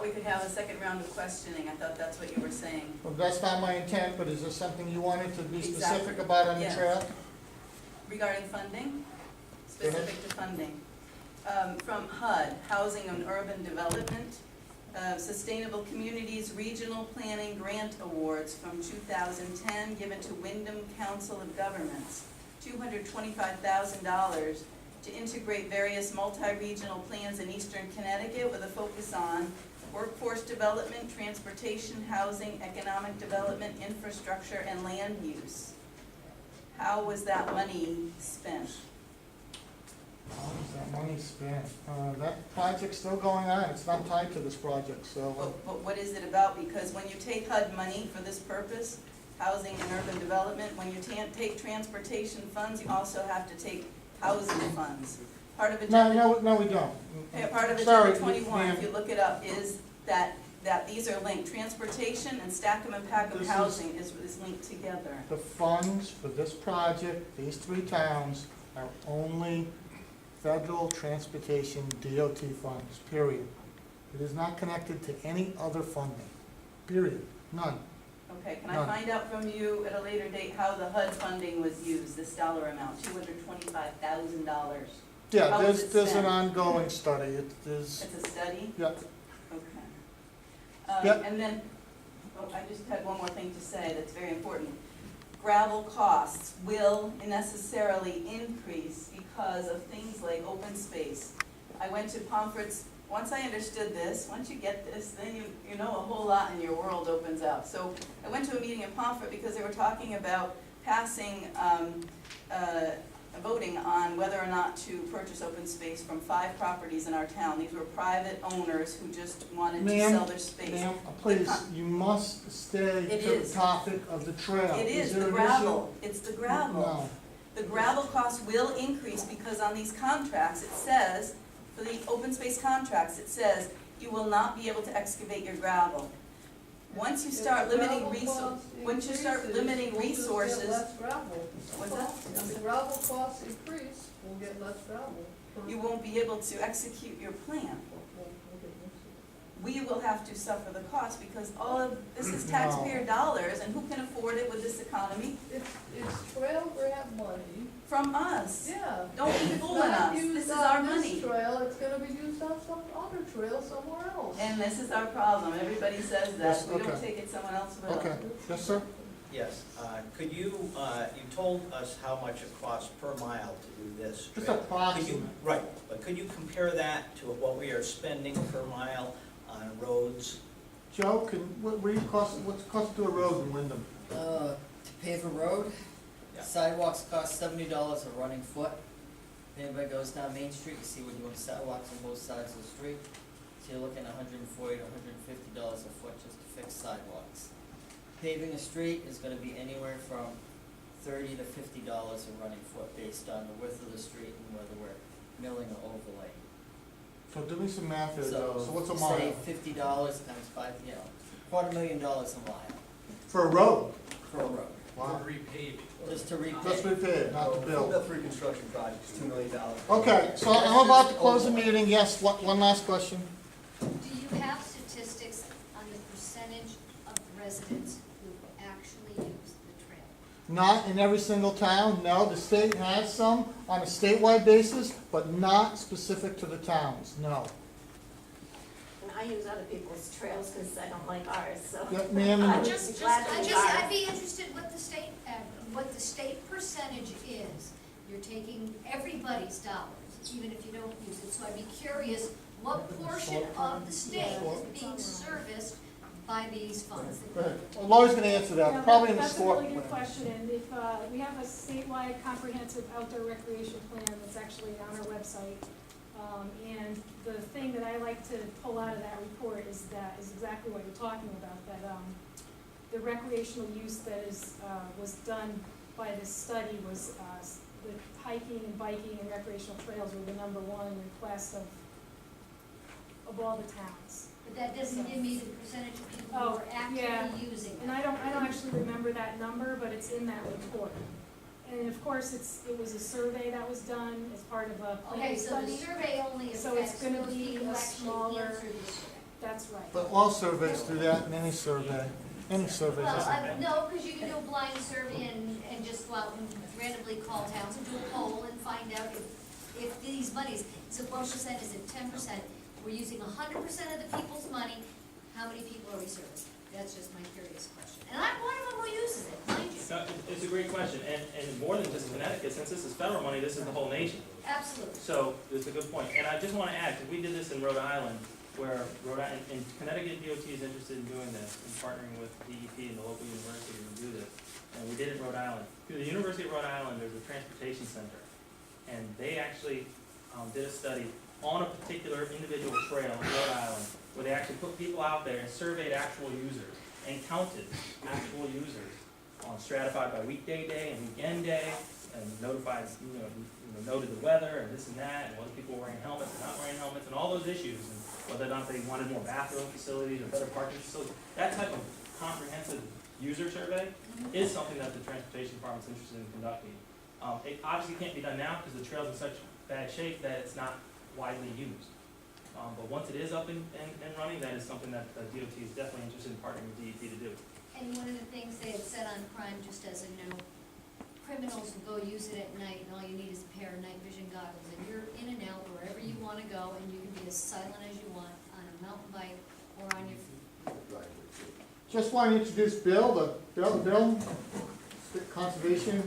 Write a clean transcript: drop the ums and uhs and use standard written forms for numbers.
we could have a second round of questioning. I thought that's what you were saying. Well, that's not my intent, but is there something you wanted to be Exactly. specific about on the Yes. trail? Regarding funding, specific to funding. From HUD, Housing and Urban Development, Sustainable Communities Regional Planning Grant Awards from 2010, given to Wyndham Council of Governments, $225,000 to integrate various multi-regional plans in eastern Connecticut with a focus on workforce development, transportation, housing, economic development, infrastructure, and land use. How was that money spent? How is that money spent? That project's still going on, it's not tied to this project, so. But what is it about? Because when you take HUD money for this purpose, housing and urban development, when you take transportation funds, you also have to take housing funds. Part of agenda. No, we don't. Part of Sorry, Agenda 21, ma'am. if you look it up, is that these are linked. Transportation and Stackham and Packham This is- housing is linked together. The funds for this project, these three towns, are only federal transportation DOT funds, period. It is not connected to any other funding, period, none. Okay, can I None. find out from you at a later date how the HUD funding was used, this dollar amount, $225,000? Yeah, How was it there's an spent? ongoing study, it is, It's a study? yeah, Okay. Yep. And then, I just had one more thing to say that's very important. Gravel costs will necessarily increase because of things like open space. I went to Pomfret's, once I understood this, once you get this, then you know a whole lot and your world opens up. So I went to a meeting in Pomfret because they were talking about passing, voting on whether or not to purchase open space from 5 properties in our town. These were private owners who just wanted to sell their space. ma'am, please, you must stay It to the is. topic of the trail. It is there the an gravel, it's the issue? gravel. No. The gravel cost will increase because on these contracts, it says, for the open space contracts, it says, you will not be able to excavate your gravel. Once you start limiting resources, Less gravel. what's that? If the gravel costs increase, we'll get less gravel. You won't be able to execute your plan. We will have to suffer the cost because all of, this is taxpayer dollars, and who can afford it with this economy? It's trail grant money. From us. Yeah. Don't be fooling us. This is our money. This trail, it's gonna be used on some other trail somewhere else. And this is our problem. Everybody says that. Yes, We don't okay. take it, someone else will. Okay, yes, sir? Yes, could you, you told us how much it costs per mile to do this Just trail. approximate. Could you- Right, but could you compare that to what we are spending per mile on roads? Joe, what's the cost to a road in Wyndham? To pave a road, Yeah. sidewalks cost $70 a running foot. If anybody goes down Main Street, you see we're doing sidewalks on both sides of the street. So you're looking at $140 to $150 a foot just to fix sidewalks. Paving a street is gonna be anywhere from $30 to $50 a running foot based on the width of the street and whether we're milling or overlaying. So do me some math here, Joe, so what's a Say mile? $50 times 5, $250,000 a mile For a road? for a road, Wow. just to repave. Let's repave, not to build. About 3 construction projects, $2 million. Okay, so I'm about to close the meeting, yes, one last question. Do you have statistics on the percentage of residents who actually use the trail? Not in every single town, no, the state has some on a statewide basis, but not specific to the towns, no. And I use other people's trails because I don't like ours, so. Yep, ma'am, and- I'm just glad to use ours. I'd be interested what the state percentage is. You're taking everybody's dollars, even if you don't use it, so I'd be curious what portion of the state is being serviced by these funds? Go ahead. Well, Laura's gonna answer Yeah, that, probably in the That's a sport really good plan. question, and if, we have a statewide comprehensive outdoor recreation plan that's actually on our website. And the thing that I like to pull out of that report is exactly what you're talking about, that, the recreational use that was done by this study was, the hiking and biking and recreational trails were the #1 request of all the towns. But that doesn't give me the percentage of people who Oh, are actually yeah. using it. And I don't actually remember that number, but it's in that report. And of course, it was a survey that was done as part of a Okay, planning so the study. survey only So it's affects gonna those be people a who actually smaller- answer the survey. That's right. But all surveys do that, and any survey does Well, that. no, because you can do a blind survey and just go out and randomly call towns and do a poll and find out if these monies, is it 1%, is it 10%? We're using 100% of the people's money, how many people are we servicing? That's just my curious question. And I'm one of them who uses it, mind you. No, it's a great question, and more than just Connecticut, since this is federal money, this is the whole nation. Absolutely. So, it's a good point, and I just wanna add, because we did this in Rhode Island, where and Connecticut DOT is interested in doing this, and partnering with DEP and the local university to do this, and we did it in Rhode Island. Through the University of Rhode Island, there's a transportation center, and they actually, did a study on a particular individual trail in Rhode Island, where they actually put people out there and surveyed actual users, and counted actual users, stratified by weekday day and weekend day, and notified, noted the weather and this and that, and whether people were wearing helmets or not wearing helmets, and all those issues, and whether or not they wanted more bathroom facilities or better parking facilities. That type of comprehensive user survey is something that the transportation department's interested in conducting. It obviously can't be done now because the trail's in such bad shape that it's not widely used. But once it is up and running, that is something that the DOT is definitely interested in partnering with DEP to do. And one of the things they had said on crime, just as a note, criminals will go use it at night, and all you need is a pair of night vision goggles, and you're in and out wherever you wanna go, and you can be as silent as you want on a mountain bike or on your Just want to introduce Bill, the conservation